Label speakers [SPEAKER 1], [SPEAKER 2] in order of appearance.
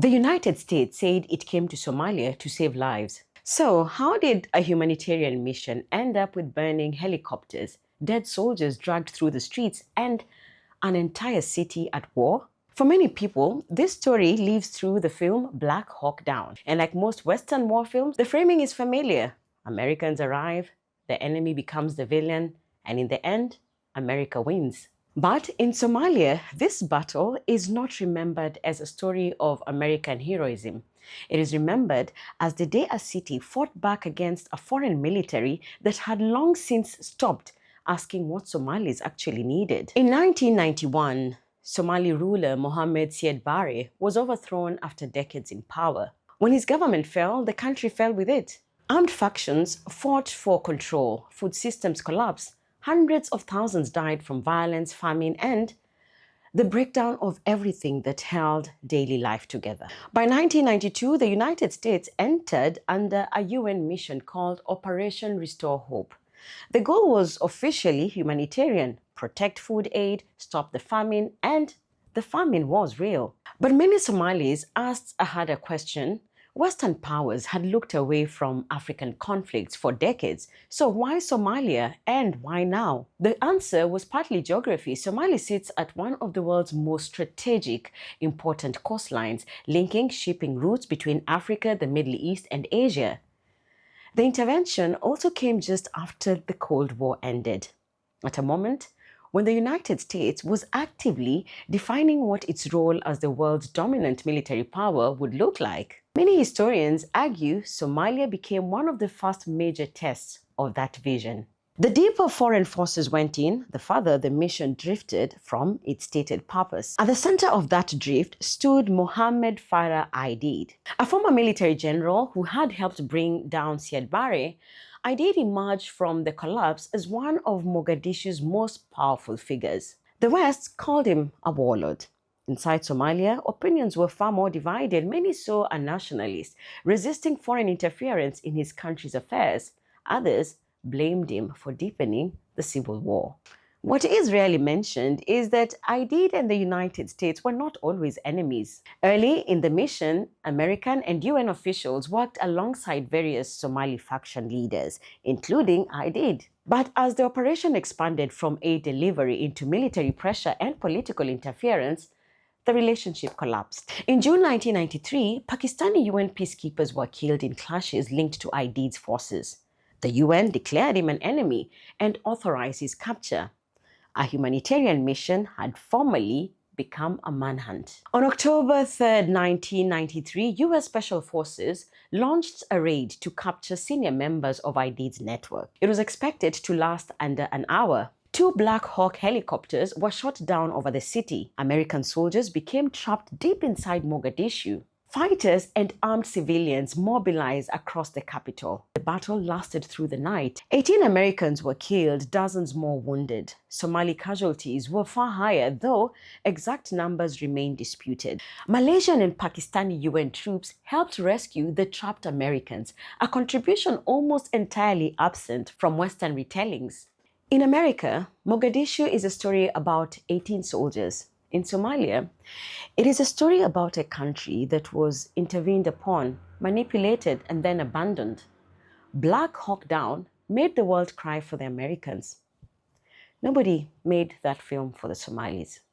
[SPEAKER 1] The United States said it came to Somalia to save lives. So, how did a humanitarian mission end up with burning helicopters, dead soldiers dragged through the streets, and an entire city at war? For many people, this story lives through the film Black Hawk Down. And like most Western war films, the framing is familiar. Americans arrive, the enemy becomes the villain, and in the end, America wins. But in Somalia, this battle is not remembered as a story of American heroism. It is remembered as the day a city fought back against a foreign military that had long since stopped asking what Somalis actually needed. In 1991, Somali ruler Mohamed Siad Barre was overthrown after decades in power. When his government fell, the country fell with it. Armed factions fought for control, food systems collapsed, hundreds of thousands died from violence, famine, and the breakdown of everything that held daily life together. By 1992, the United States entered under a UN mission called Operation Restore Hope. The goal was officially humanitarian: protect food aid, stop the famine, and the famine was real. But many Somalis asked a harder question. Western powers had looked away from African conflicts for decades. So why Somalia, and why now? The answer was partly geography. Somalia sits at one of the world's most strategic, important coastlines, linking shipping routes between Africa, the Middle East, and Asia. The intervention also came just after the Cold War ended, at a moment when the United States was actively defining what its role as the world's dominant military power would look like. Many historians argue Somalia became one of the first major tests of that vision. The deeper foreign forces went in, the farther the mission drifted from its stated purpose. At the center of that drift stood Mohamed Farah Aidid, a former military general who had helped bring down Siad Barre. Aidid emerged from the collapse as one of Mogadishu's most powerful figures. The West called him a warlord. Inside Somalia, opinions were far more divided. Many saw a nationalist, resisting foreign interference in his country's affairs. Others blamed him for deepening the civil war. What is rarely mentioned is that Aidid and the United States were not always enemies. Early in the mission, American and UN officials worked alongside various Somali faction leaders, including Aidid. But as the operation expanded from aid delivery into military pressure and political interference, the relationship collapsed. In June 1993, Pakistani UN peacekeepers were killed in clashes linked to Aidid's forces. The UN declared him an enemy and authorized his capture. A humanitarian mission had formally become a manhunt. On October 3, 1993, US Special Forces launched a raid to capture senior members of Aidid's network. It was expected to last under an hour. 2 Black Hawk helicopters were shot down over the city. American soldiers became trapped deep inside Mogadishu. Fighters and armed civilians mobilized across the capital. The battle lasted through the night. 18 Americans were killed, dozens more wounded. Somali casualties were far higher, though exact numbers remain disputed. Malaysian and Pakistani UN troops helped rescue the trapped Americans, a contribution almost entirely absent from Western retellings. In America, Mogadishu is a story about 18 soldiers. In Somalia, it is a story about a country that was intervened upon, manipulated, and then abandoned. Black Hawk Down made the world cry for the Americans. Nobody made that film for the Somalis.